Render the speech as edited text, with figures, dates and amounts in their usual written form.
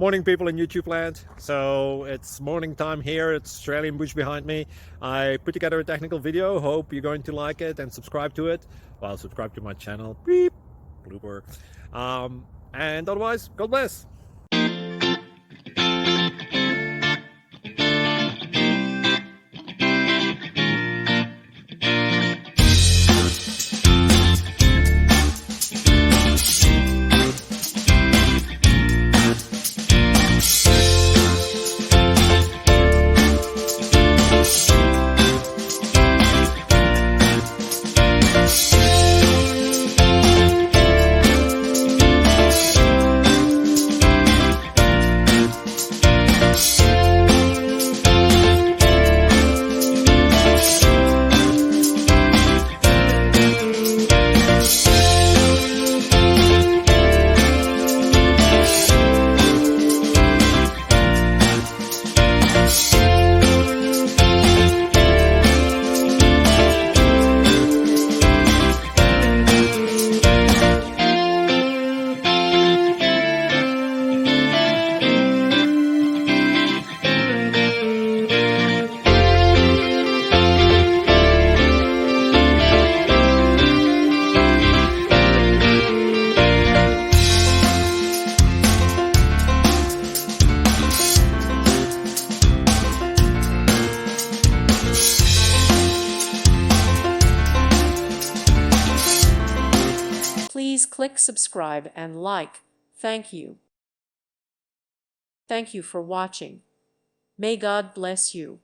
Morning, people in YouTube land. So it's morning time here. It's Australian bush behind me. I put together a technical video. Hope you're going to like it and subscribe to it. Well, subscribe to my channel. Beep, blooper. And otherwise, God bless. Please click subscribe and like. Thank you. Thank you for watching. May God bless you.